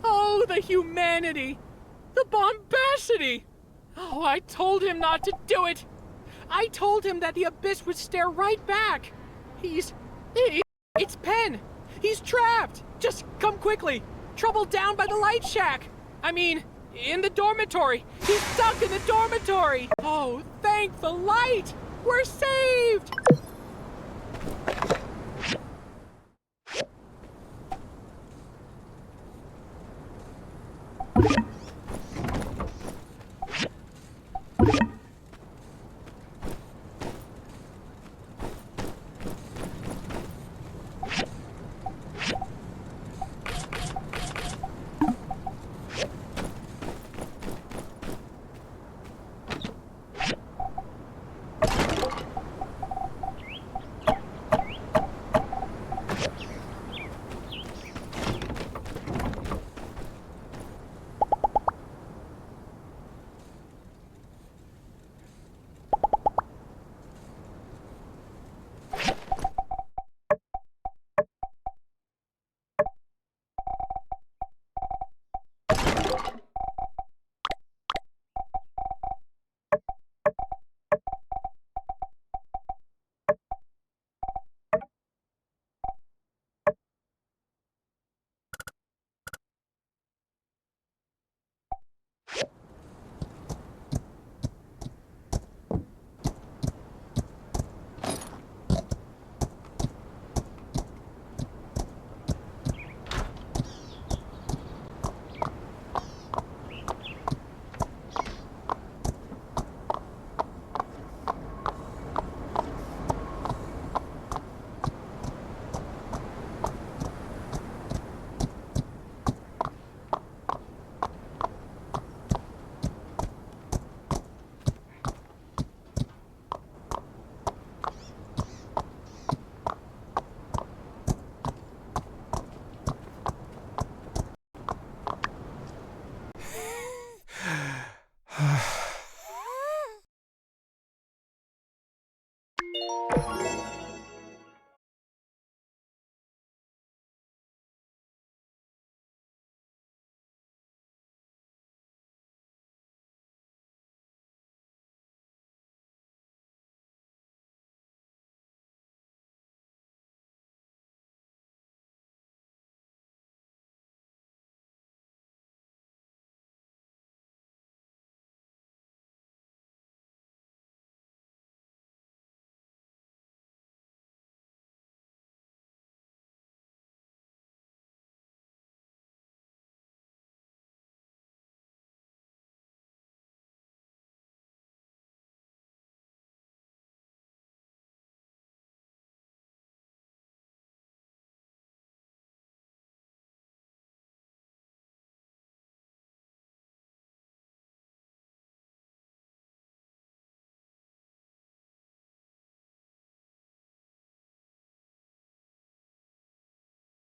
Oh, the humanity! The bombacity! Oh, I told him not to do it! I told him that the abyss would stare right back! It's Penn! He's trapped! Just come quickly! Trouble down by the light shack! I mean, in the dormitory! He's stuck in the dormitory! Oh, thank the light! We're saved!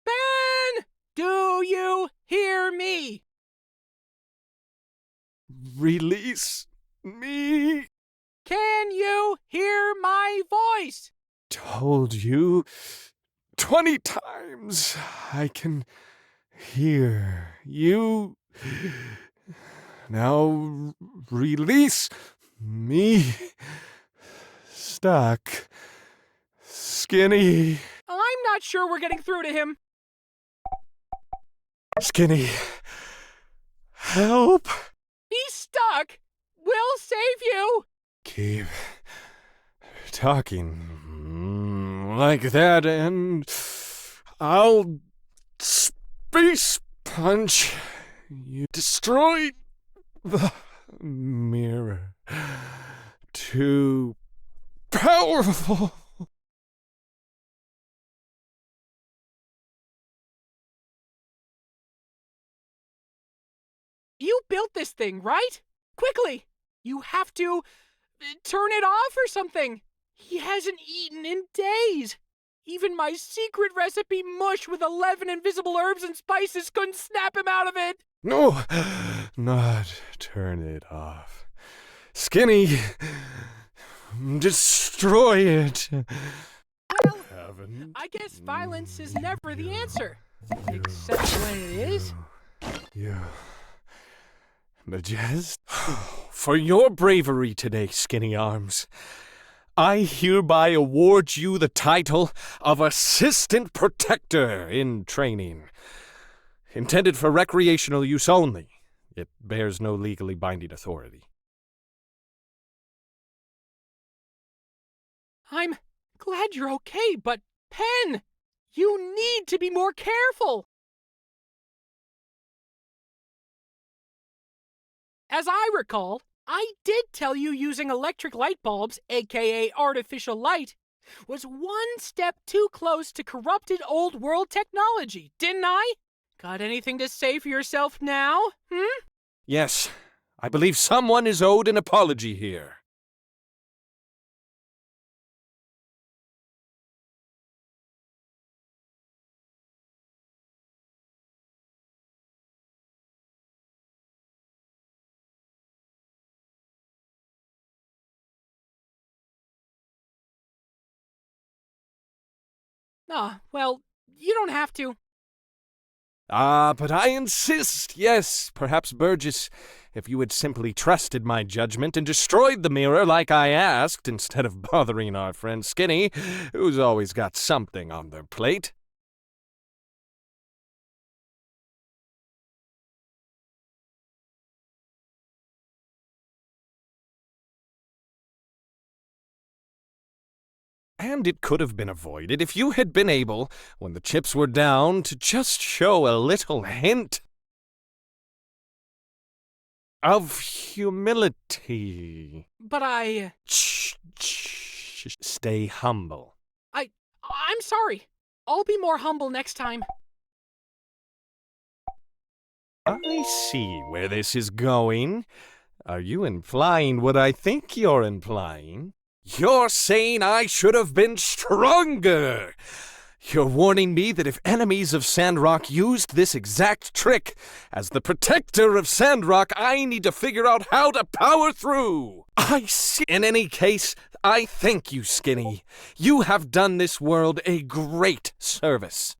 Ben! Do you hear me? Release me. Can you hear my voice? Told you 20 times I can hear you. Now release me. Stuck. Skinny. I'm not sure we're getting through to him. Skinny. Help. He's stuck. We'll save you. Keep talking like that and I'll space punch you. Destroy the mirror. Too powerful. You built this thing, right? Quickly! You have to turn it off or something. He hasn't eaten in days. Even my secret recipe mush with 11 invisible herbs and spices couldn't snap him out of it. No, not turn it off. Skinny, destroy it. haven't. I guess violence is never the answer. Except when it is. You. Majest? For your bravery today, Skinny Arms, I hereby award you the title of Assistant Protector in Training. Intended for recreational use only, it bears no legally binding authority. I'm glad you're okay, but Pen, you need to be more careful. As I recall, I did tell you using electric light bulbs, aka artificial light, was one step too close to corrupted old world technology, didn't I? Got anything to say for yourself now, Yes, I believe someone is owed an apology here. Well, you don't have to. But I insist, yes, perhaps Burgess, if you had simply trusted my judgment and destroyed the mirror like I asked, instead of bothering our friend Skinny, who's always got something on their plate. And it could have been avoided if you had been able, when the chips were down, to just show a little hint of humility. But Stay humble. I'm sorry. I'll be more humble next time. I see where this is going. Are you implying what I think you're implying? You're saying I should have been stronger! You're warning me that if enemies of Sandrock used this exact trick, as the protector of Sandrock, I need to figure out how to power through! I see. In any case, I thank you, Skinny. You have done this world a great service.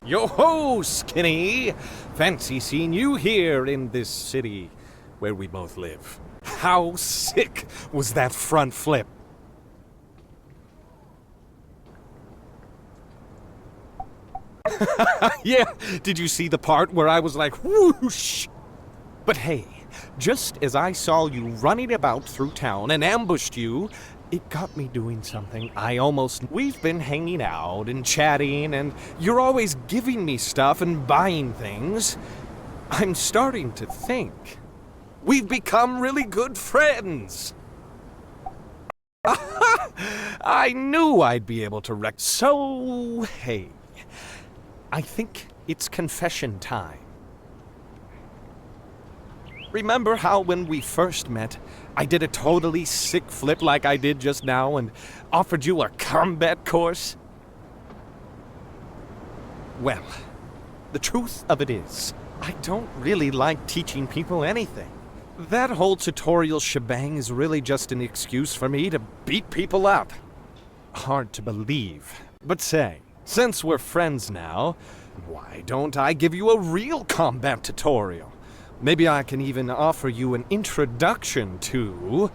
Yo-ho, Skinny! Fancy seeing you here in this city where we both live. How sick was that front flip? Yeah, did you see the part where I was like, whoosh? But hey, just as I saw you running about through town and ambushed you, it got me doing something We've been hanging out and chatting, and you're always giving me stuff and buying things. I'm starting to think we've become really good friends. I knew I'd be able to So, hey, I think it's confession time. Remember how when we first met, I did a totally sick flip like I did just now and offered you a combat course? Well, the truth of it is, I don't really like teaching people anything. That whole tutorial shebang is really just an excuse for me to beat people up. hard to believe. But say, since we're friends now, why don't I give you a real combat tutorial? Maybe I can even offer you an introduction to...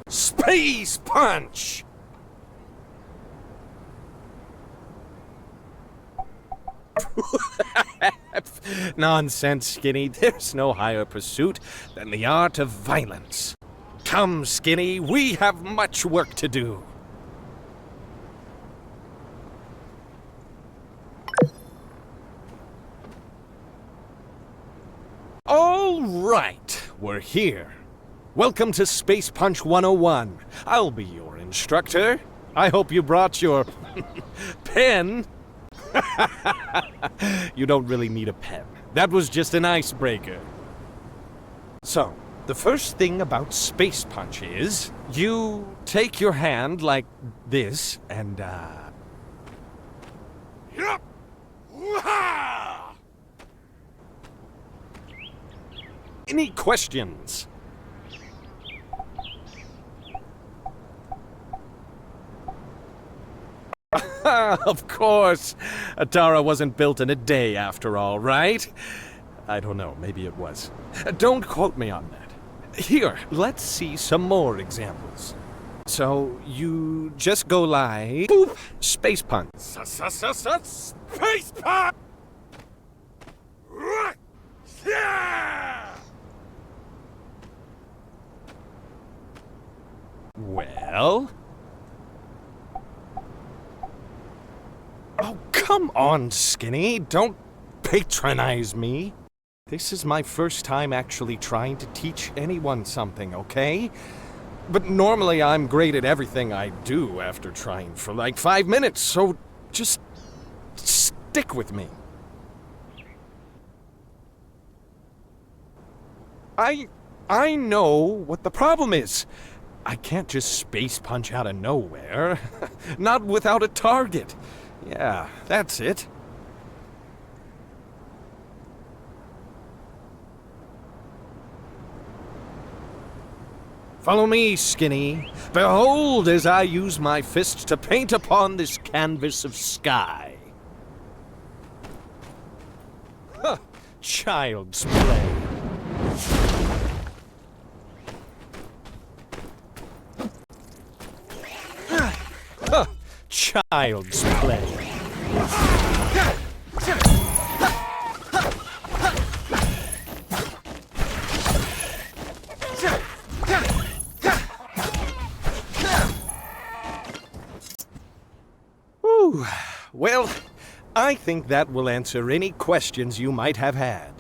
Space Punch! Nonsense, Skinny. There's no higher pursuit than the art of violence. Come, Skinny, we have much work to do. All right, we're here. Welcome to Space Punch 101. I'll be your instructor. I hope you brought your pen. You don't really need a pen. That was just an icebreaker. So, the first thing about Space Punch is, you take your hand like this, and, Yup! Wah! Any questions? Of course. Atara wasn't built in a day after all, right? I don't know, maybe it was. Don't quote me on that. Here, let's see some more examples. So, you just go like... Boop! Space punch. Space punch! Well... Oh, come on, Skinny. Don't patronize me. This is my first time actually trying to teach anyone something, okay? But normally I'm great at everything I do after trying for like 5 minutes, so just stick with me. I know what the problem is. I can't just space punch out of nowhere. Not without a target. Yeah, that's it. Follow me, Skinny. Behold as I use my fist to paint upon this canvas of sky. Huh, child's play. Huh, child's play. Ooh, well, I think that will answer any questions you might have had.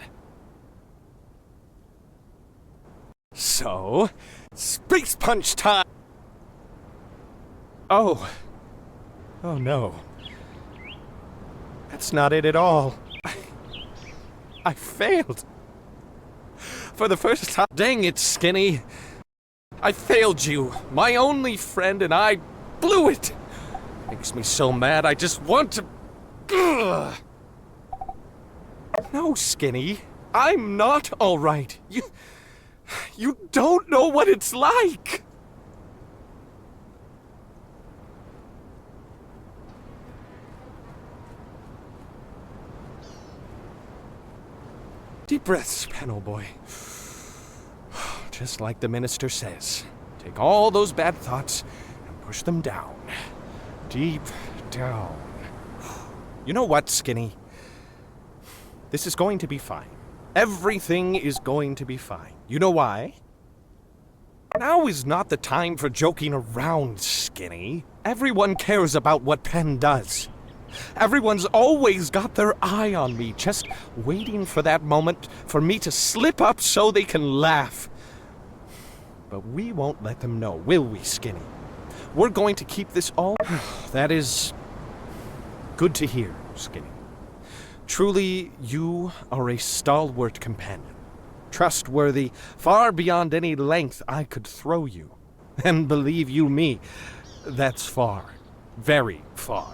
So, Space Punch time! Oh. Oh no. That's not it at all. I failed. For the first time. Dang it, Skinny. I failed you. My only friend, and I blew it. Makes me so mad, I just want to... Ugh. No, Skinny. I'm not alright. You don't know what it's like. Deep breaths, Panel Boy. Just like the minister says. Take all those bad thoughts and push them down. Deep down. You know what, Skinny? This is going to be fine. Everything is going to be fine. You know why? Now is not the time for joking around, Skinny. Everyone cares about what Penn does. Everyone's always got their eye on me, just waiting for that moment for me to slip up so they can laugh. But we won't let them know, will we, Skinny? We're going to keep this all... That is... good to hear, Skinny. Truly, you are a stalwart companion. Trustworthy, far beyond any length I could throw you. And believe you me, that's far. Very far.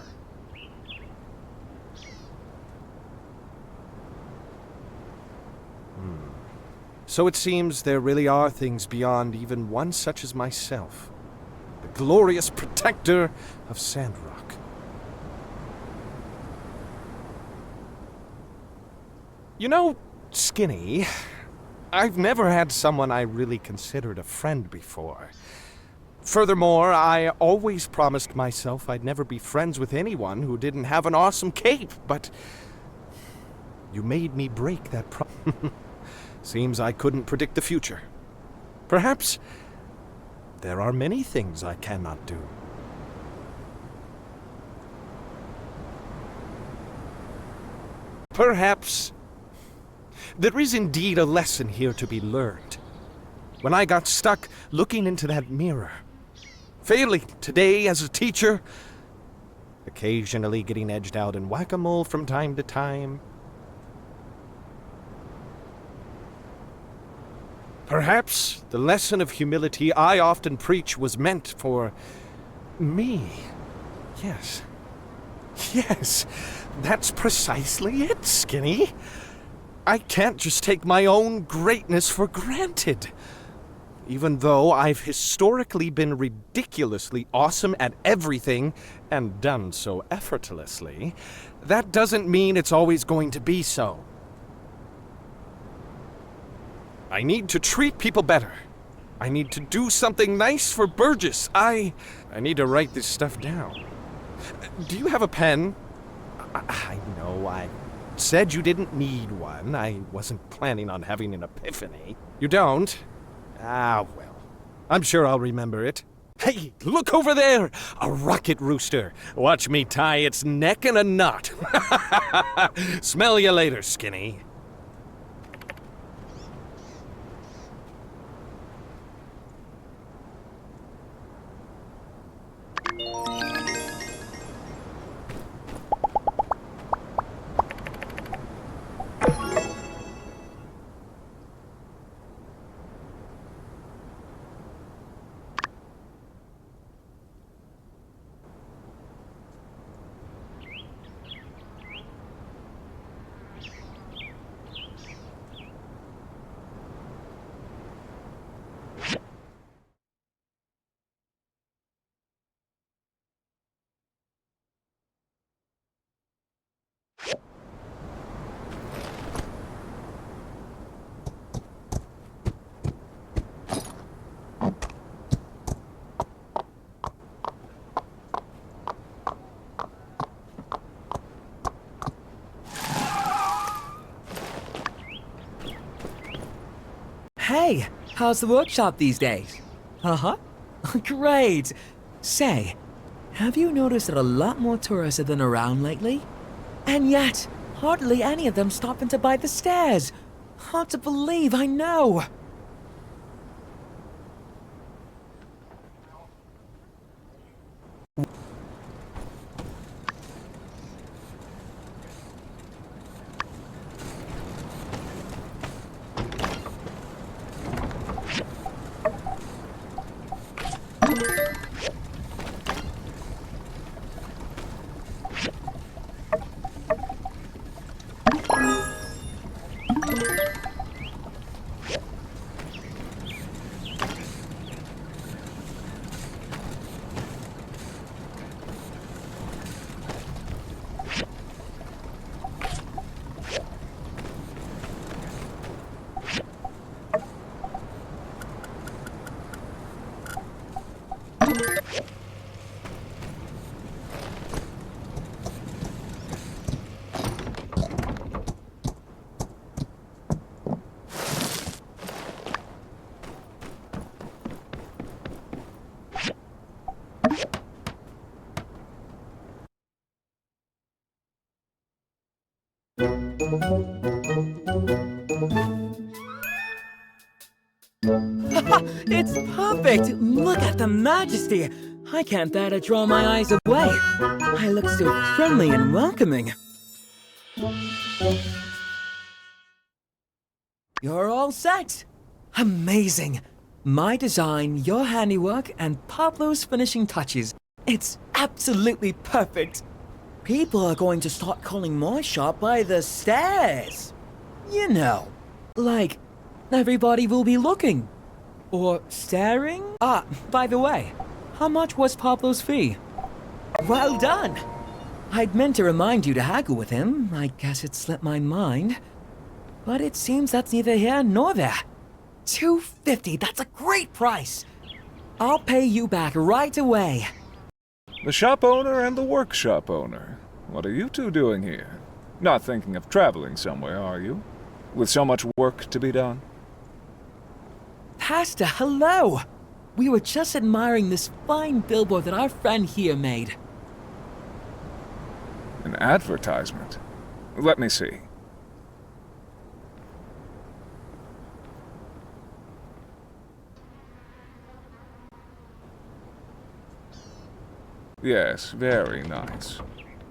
So it seems there really are things beyond even one such as myself, the glorious protector of Sandrock. You know, Skinny, I've never had someone I really considered a friend before. Furthermore, I always promised myself I'd never be friends with anyone who didn't have an awesome cape, but you made me break that promise. Seems I couldn't predict the future. Perhaps there are many things I cannot do. Perhaps there is indeed a lesson here to be learned. When I got stuck looking into that mirror, failing today as a teacher, occasionally getting edged out in whack-a-mole from time to time, perhaps the lesson of humility I often preach was meant for me. Yes. Yes, that's precisely it, Skinny. I can't just take my own greatness for granted. Even though I've historically been ridiculously awesome at everything and done so effortlessly, that doesn't mean it's always going to be so. I need to treat people better. I need to do something nice for Burgess. I need to write this stuff down. Do you have a pen? I know I said you didn't need one. I wasn't planning on having an epiphany. You don't? Ah, well. I'm sure I'll remember it. Hey, look over there! A rocket rooster. Watch me tie its neck in a knot. Smell you later, Skinny. Hey, how's the workshop these days? Uh-huh. Great. Say, have you noticed that a lot more tourists have been around lately? And yet, hardly any of them stopping to buy the stairs. Hard to believe, I know. It's perfect! Look at the majesty! I can't bear to draw my eyes away. I look so friendly and welcoming. You're all set! Amazing! My design, your handiwork, and Pablo's finishing touches. It's absolutely perfect! People are going to start calling my shop by the stairs. You know, like Everybody will be looking. Or staring? Ah, by the way, how much was Pablo's fee? Well done! I'd meant to remind you to haggle with him. I guess it slipped my mind. But it seems that's neither here nor there. $250, that's a great price. I'll pay you back right away. The shop owner and the workshop owner. What are you two doing here? Not thinking of traveling somewhere, are you? With so much work to be done? Pastor, hello! We were just admiring this fine billboard that our friend here made. An advertisement? Let me see. Yes, very nice.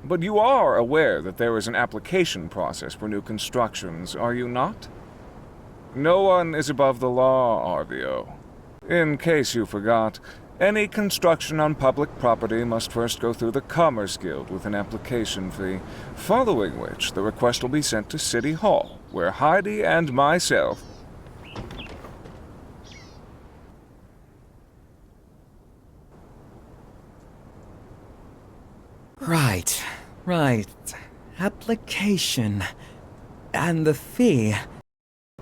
But you are aware that there is an application process for new constructions, are you not? No one is above the law, RVO. In case you forgot, any construction on public property must first go through the Commerce Guild with an application fee, following which the request will be sent to City Hall, where Heidi and myself... Right. Application. And the fee.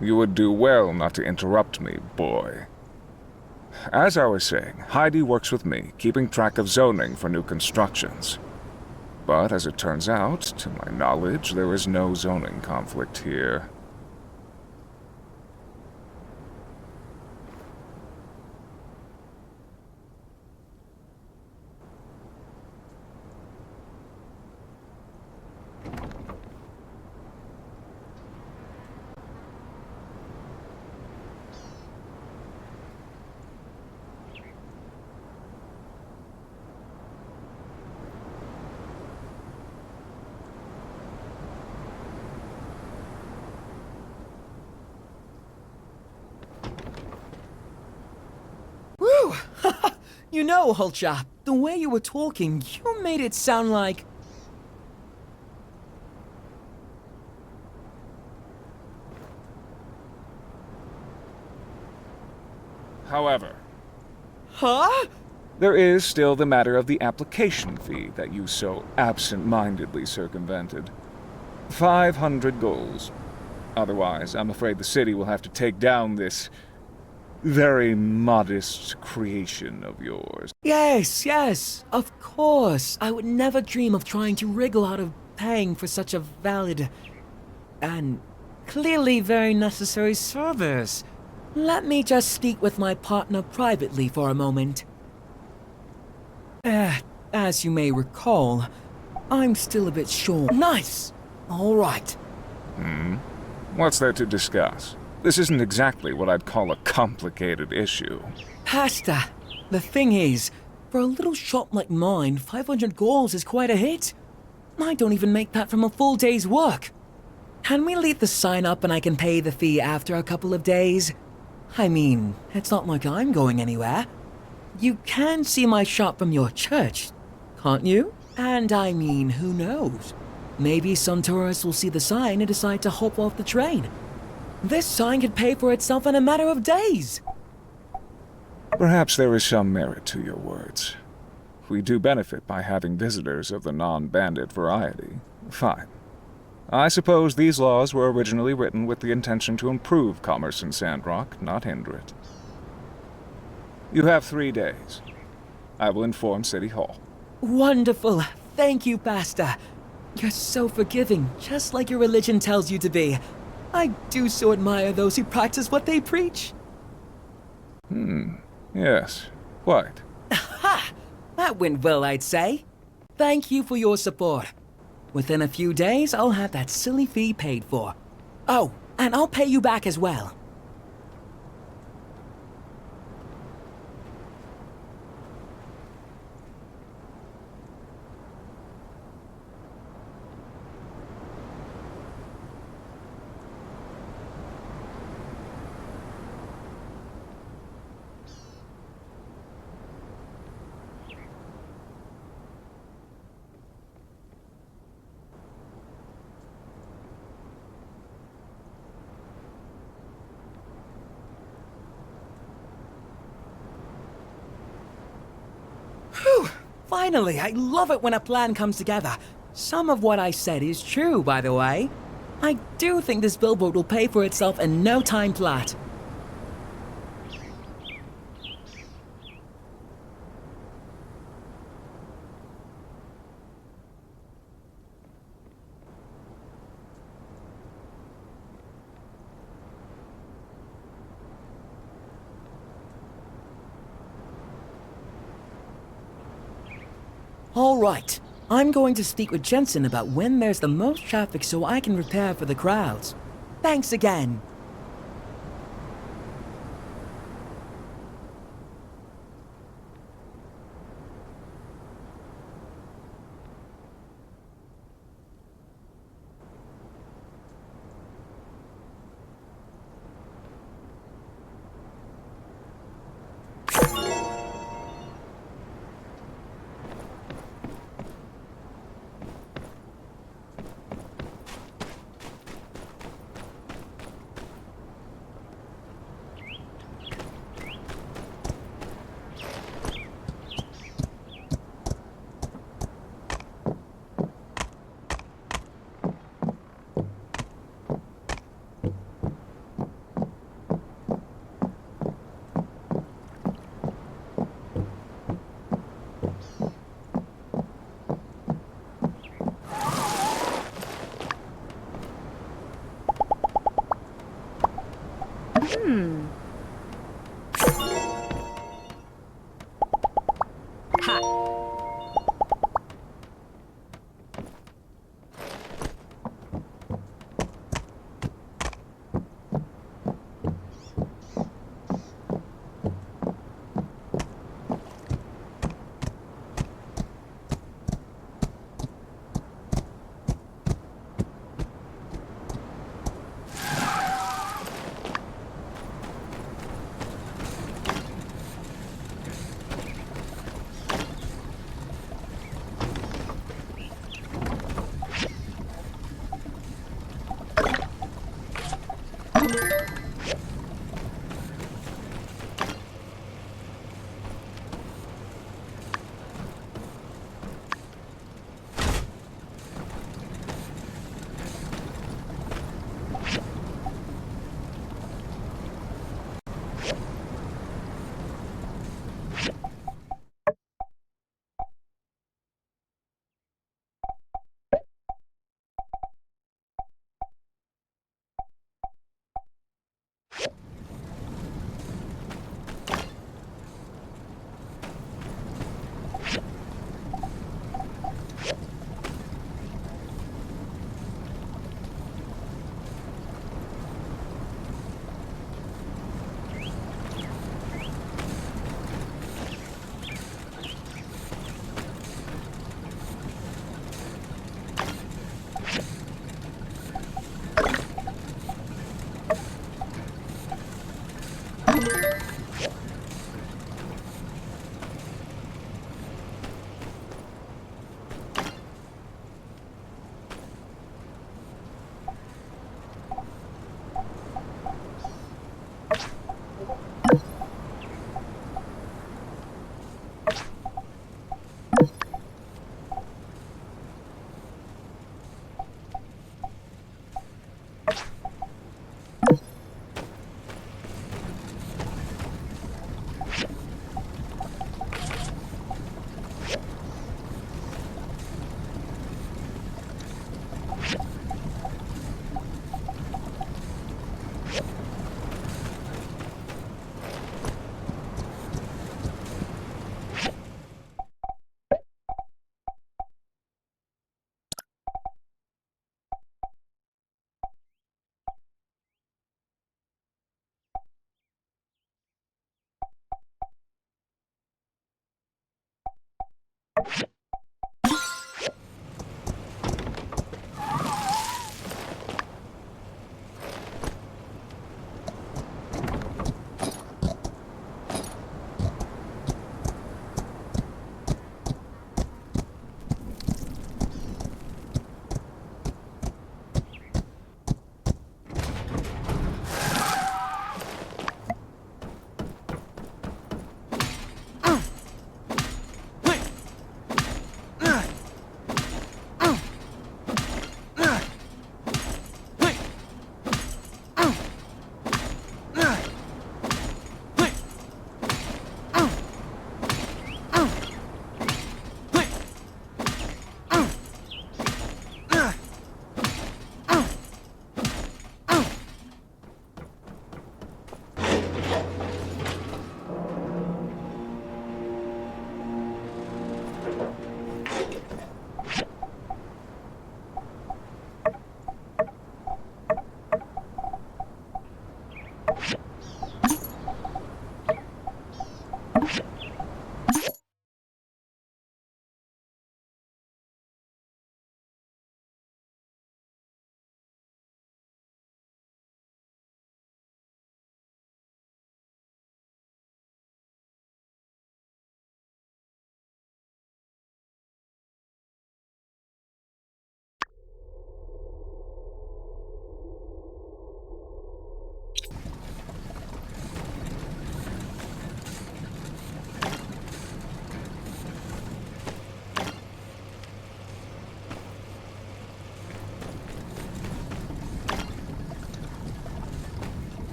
You would do well not to interrupt me, boy. As I was saying, Heidi works with me, keeping track of zoning for new constructions. But as it turns out, to my knowledge, there is no zoning conflict here. Woo! You know, old chap, the way you were talking, you made it sound like... However, Huh? there is still the matter of the application fee that you so absent-mindedly circumvented. 500 goals. Otherwise, I'm afraid the city will have to take down this very modest creation of yours. Yes, of course. I would never dream of trying to wriggle out of paying for such a valid and clearly very necessary service. Let me just speak with my partner privately for a moment. As you may recall, I'm still a bit short. Nice! All right. What's there to discuss? This isn't exactly what I'd call a complicated issue. Pastor, the thing is, for a little shop like mine, 500 goals is quite a hit. I don't even make that from a full day's work. Can we leave the sign up and I can pay the fee after a couple of days? I mean, it's not like I'm going anywhere. You can see my shop from your church, can't you? And I mean, who knows? Maybe some tourists will see the sign and decide to hop off the train. This sign could pay for itself in a matter of days. Perhaps there is some merit to your words. We do benefit by having visitors of the non-bandit variety. Fine. I suppose these laws were originally written with the intention to improve commerce in Sandrock, not hinder it. You have 3 days. I will inform City Hall. Wonderful. Thank you, Pastor. You're so forgiving, just like your religion tells you to be. I do so admire those who practice what they preach. Yes, quite. Ha! That went well, I'd say. Thank you for your support. Within a few days, I'll have that silly fee paid for. Oh, and I'll pay you back as well. Finally, I love it when a plan comes together. Some of what I said is true, by the way. I do think this billboard will pay for itself in no time flat. All right. I'm going to speak with Jensen about when there's the most traffic so I can prepare for the crowds. Thanks again.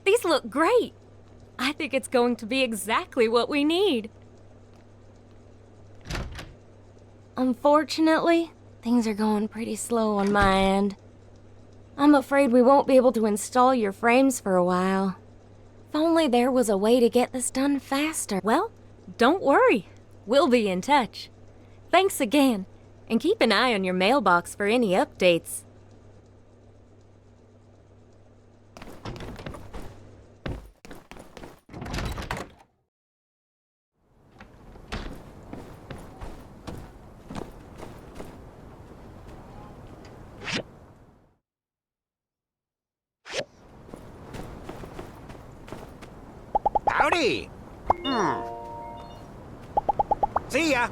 These look great. I think it's going to be exactly what we need. Unfortunately, things are going pretty slow on my end. I'm afraid we won't be able to install your frames for a while. If only there was a way to get this done faster. Well, don't worry. We'll be in touch. Thanks again, and keep an eye on your mailbox for any updates. Howdy! See ya!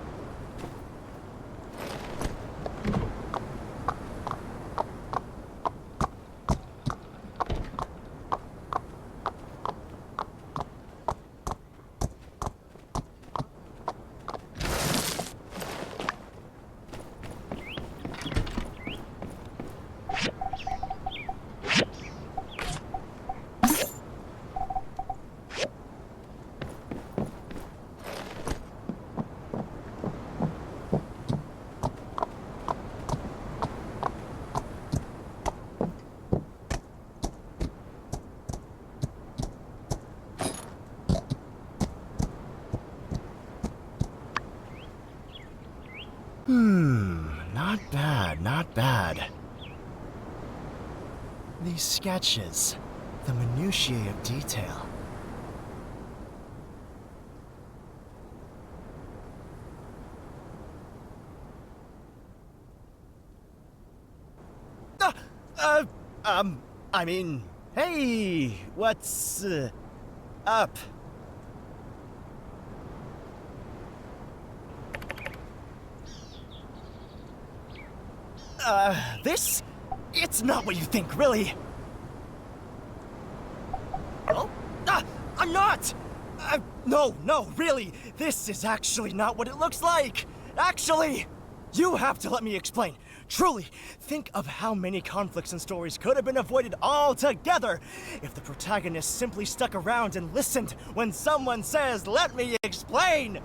Not bad, not bad. These sketches, the minutiae of detail. I mean, hey, what's up? This? It's not what you think, really. Oh? I'm not! No, really. This is actually not what it looks like. Actually, you have to let me explain. Truly, think of how many conflicts and stories could have been avoided altogether if the protagonist simply stuck around and listened when someone says, "Let me explain."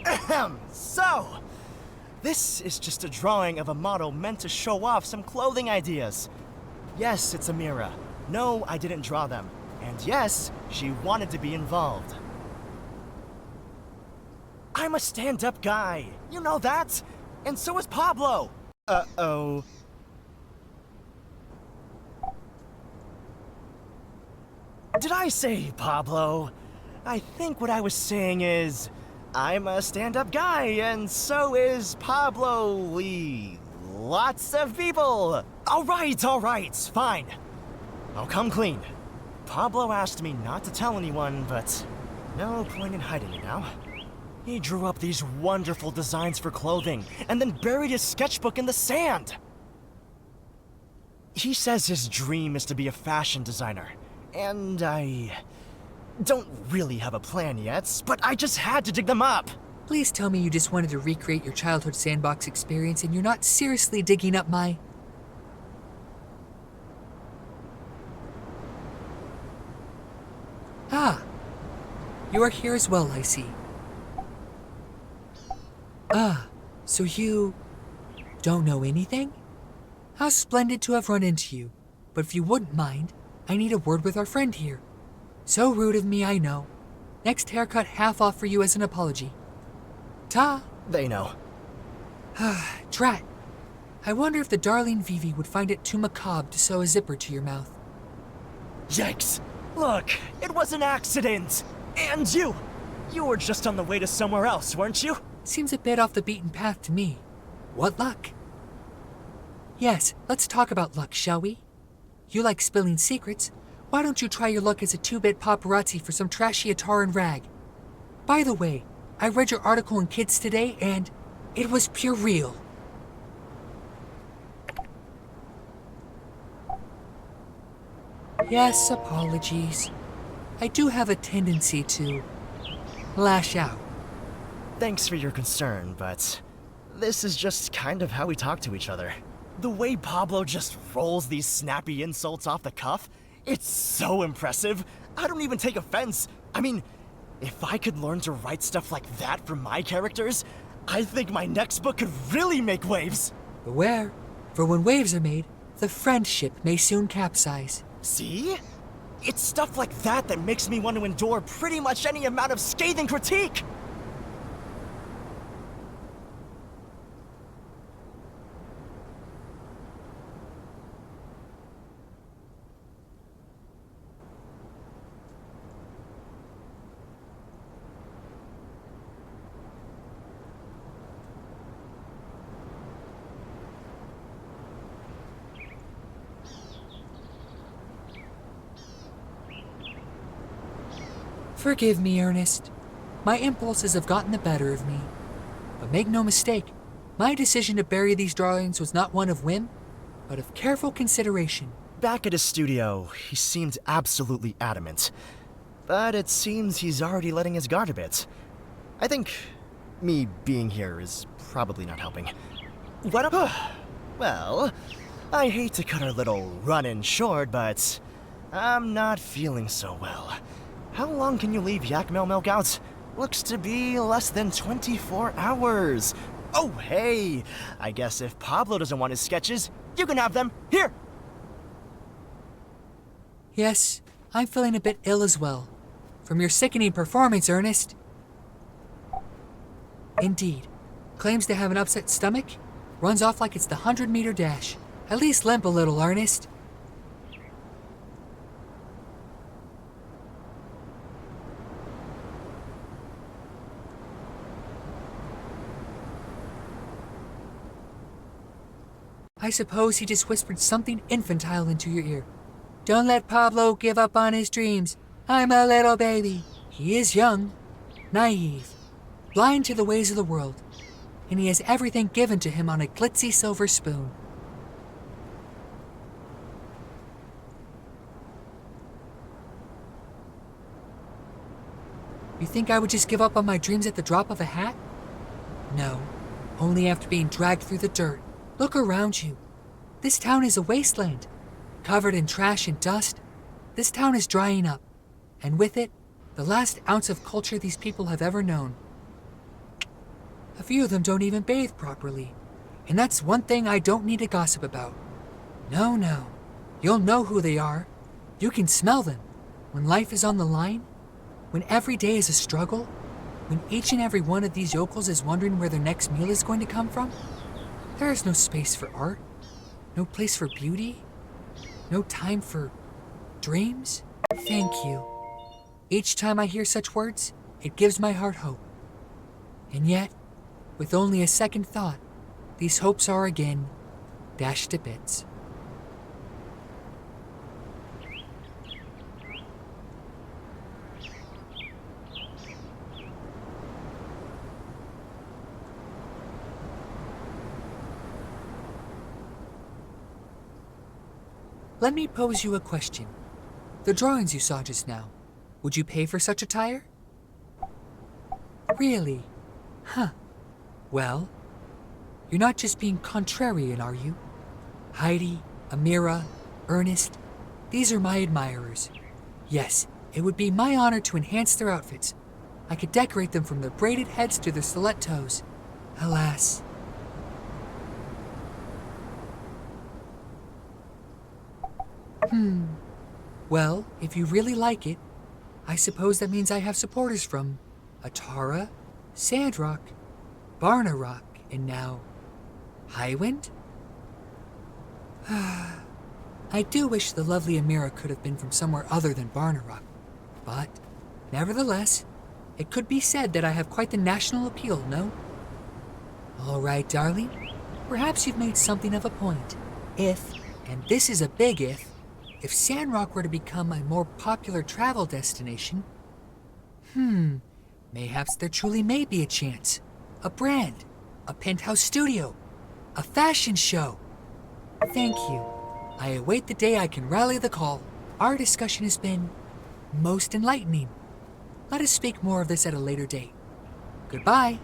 Ahem. So, this is just a drawing of a model meant to show off some clothing ideas. Yes, it's Amira. No, I didn't draw them. And yes, she wanted to be involved. I'm a stand-up guy. You know that? And so is Pablo. Uh-oh. Did I say Pablo? I think what I was saying is, I'm a stand-up guy, and so is Pablo. Lots of people. All right, fine. I'll come clean. Pablo asked me not to tell anyone, but no point in hiding it now. He drew up these wonderful designs for clothing, and then buried his sketchbook in the sand. He says his dream is to be a fashion designer, and I don't really have a plan yet, but I just had to dig them up. Please tell me you just wanted to recreate your childhood sandbox experience and you're not seriously digging up my... Ah, you are here as well, I see. Ah, so you don't know anything? How splendid to have run into you. But if you wouldn't mind, I need a word with our friend here. So rude of me, I know. Next haircut half off for you as an apology. Ta! They know. Drat. I wonder if the darling Vivi would find it too macabre to sew a zipper to your mouth. Yikes! Look, it was an accident! And you were just on the way to somewhere else, weren't you? Seems a bit off the beaten path to me. What luck? Yes, let's talk about luck, shall we? You like spilling secrets. Why don't you try your luck as a 2-bit paparazzi for some trashy attire and rag? By the way, I read your article in Kids today and it was pure real. Yes, apologies. I do have a tendency to lash out. Thanks for your concern, but this is just kind of how we talk to each other. The way Pablo just rolls these snappy insults off the cuff, It's so impressive. I don't even take offense. I mean, if I could learn to write stuff like that for my characters, I think my next book could really make waves. Beware, for when waves are made, the friendship may soon capsize. See? It's stuff like that that makes me want to endure pretty much any amount of scathing critique. Forgive me, Ernest. My impulses have gotten the better of me. But make no mistake, my decision to bury these drawings was not one of whim, but of careful consideration. Back at his studio, he seemed absolutely adamant. But it seems he's already letting his guard a bit. I think me being here is probably not helping. What up? Well, I hate to cut our little run-in short, but I'm not feeling so well. How long can you leave yak milk out? Looks to be less than 24 hours. Oh, hey! I guess if Pablo doesn't want his sketches, you can have them. Here! Yes, I'm feeling a bit ill as well. From your sickening performance, Ernest. Indeed. Claims to have an upset stomach. Runs off like it's the 100-meter dash. At least limp a little, Ernest. I suppose he just whispered something infantile into your ear. Don't let Pablo give up on his dreams. I'm a little baby. He is young, naive, blind to the ways of the world, and he has everything given to him on a glitzy silver spoon. You think I would just give up on my dreams at the drop of a hat? No, only after being dragged through the dirt. Look around you. This town is a wasteland. Covered in trash and dust, this town is drying up, and with it, the last ounce of culture these people have ever known. A few of them don't even bathe properly, and that's one thing I don't need to gossip about. No. You'll know who they are. You can smell them. When life is on the line, when every day is a struggle, when each and every one of these yokels is wondering where their next meal is going to come from, there is no space for art, no place for beauty, no time for dreams. Thank you. Each time I hear such words, it gives my heart hope. And yet, with only a second thought, these hopes are again dashed to bits. Let me pose you a question. The drawings you saw just now, would you pay for such attire? Really? Huh. Well, you're not just being contrarian, are you? Heidi, Amira, Ernest, these are my admirers. Yes, it would be my honor to enhance their outfits. I could decorate them from their braided heads to their stiletto toes. Alas. Well, if you really like it, I suppose that means I have supporters from Atara, Sandrock, Barnarock, and now Highwind? I do wish the lovely Amira could have been from somewhere other than Barnarock, but nevertheless, it could be said that I have quite the national appeal, no? All right, darling, perhaps you've made something of a point. If, and this is a big if Sandrock were to become a more popular travel destination, mayhaps there truly may be a chance. A brand, a penthouse studio, a fashion show. Thank you. I await the day I can rally the call. Our discussion has been most enlightening. Let us speak more of this at a later date. Goodbye.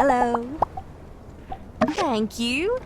Hello. Thank you.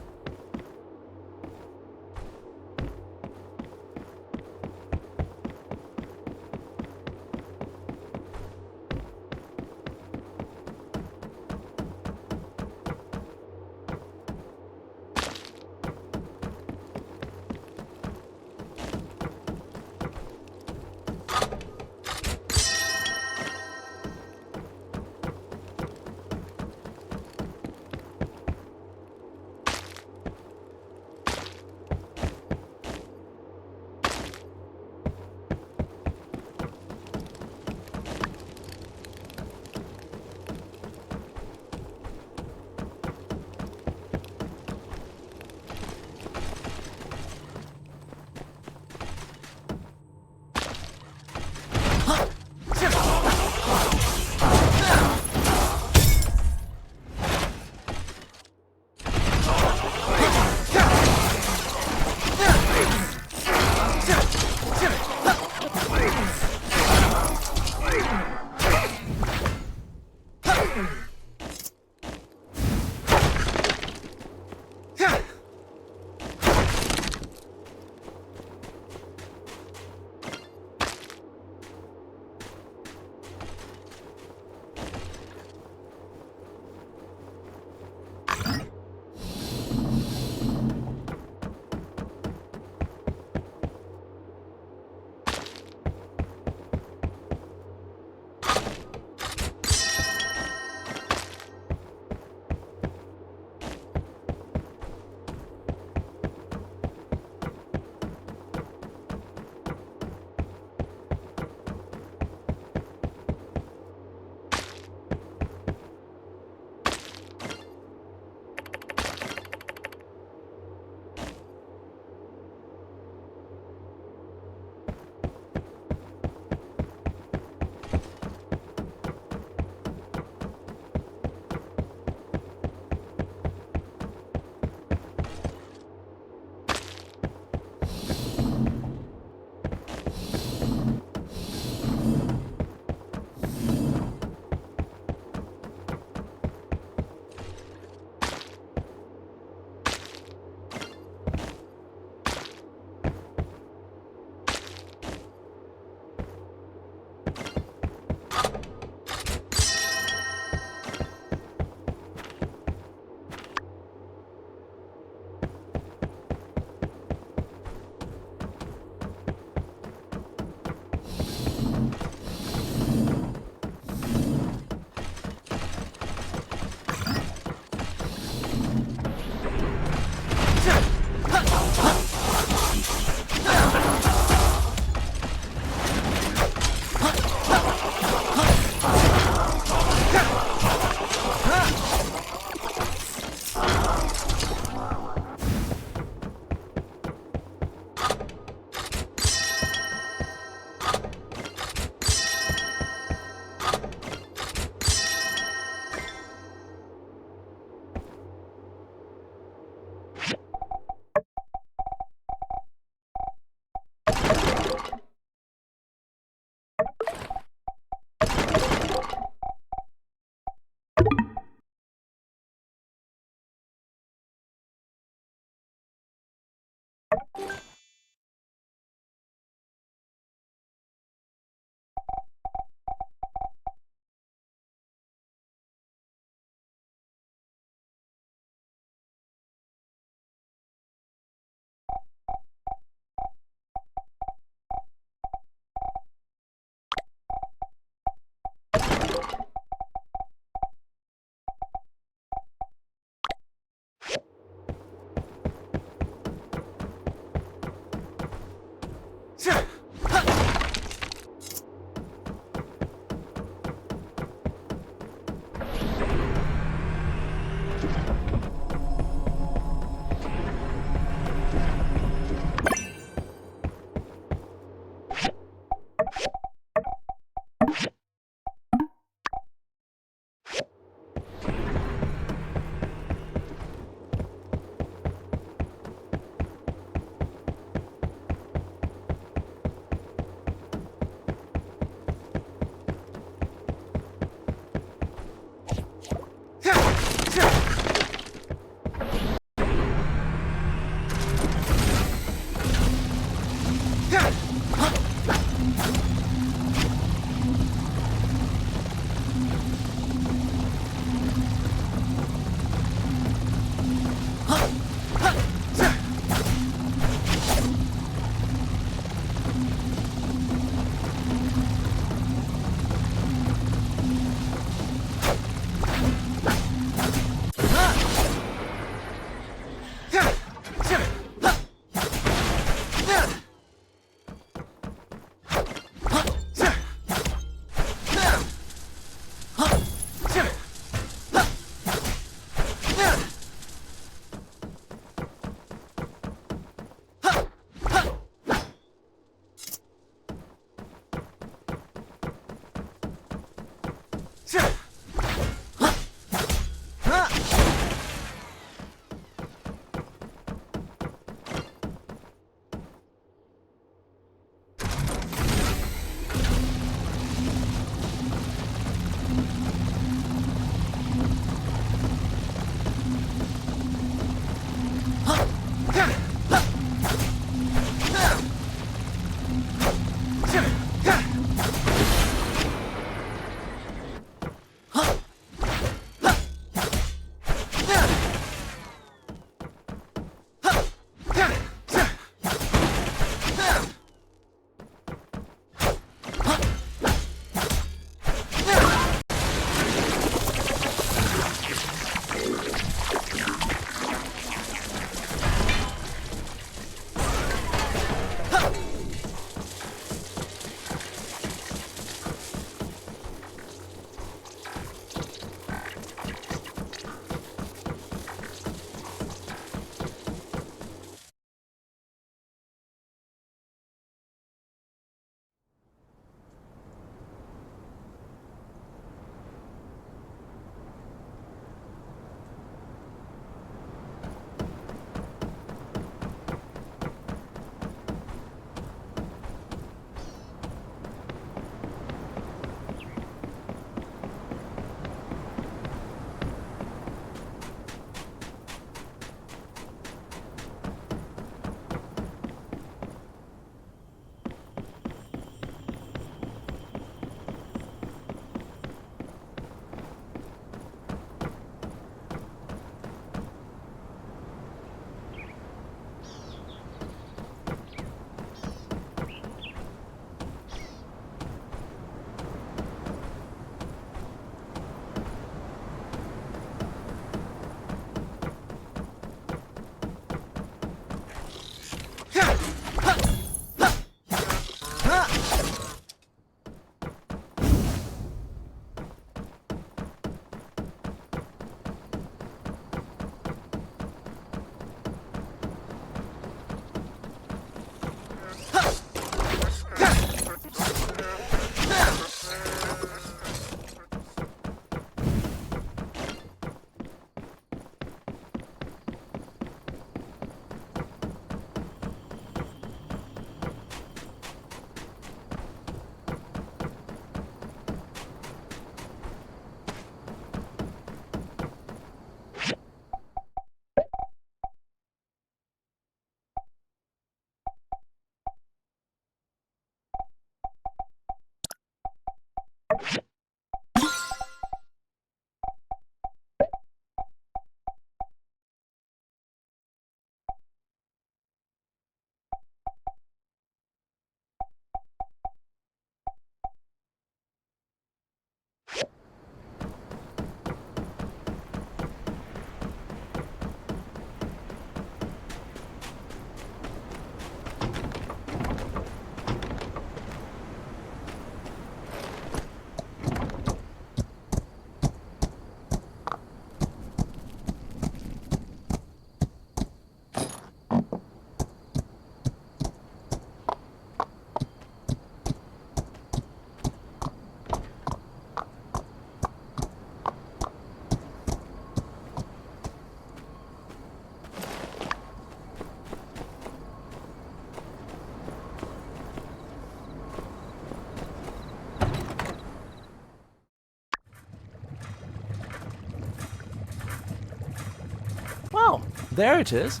There it is.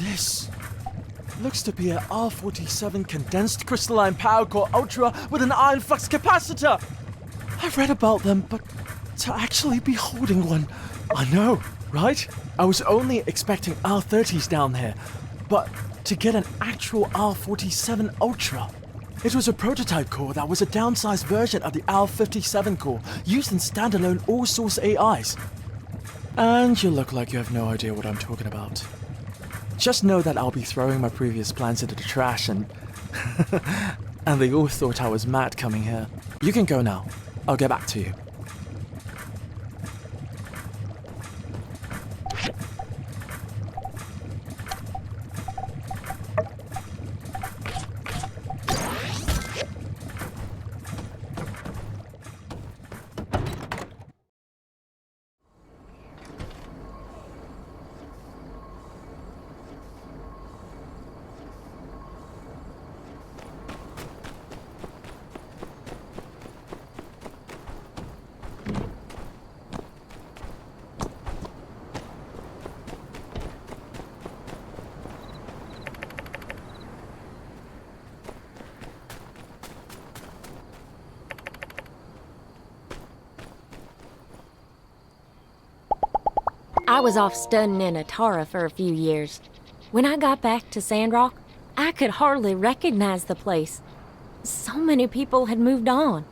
This looks to be an R47 condensed crystalline power core ultra with an iron flux capacitor. I've read about them, but to actually be holding one, I know, right? I was only expecting R30s down here, but to get an actual R47 Ultra. It was a prototype core that was a downsized version of the R57 core used in standalone all-source AIs. And you look like you have no idea what I'm talking about. Just know that I'll be throwing my previous plans into the trash and and they all thought I was mad coming here. You can go now. I'll get back to you. I was off studying in Atara for a few years. When I got back to Sandrock, I could hardly recognize the place. So many people had moved on.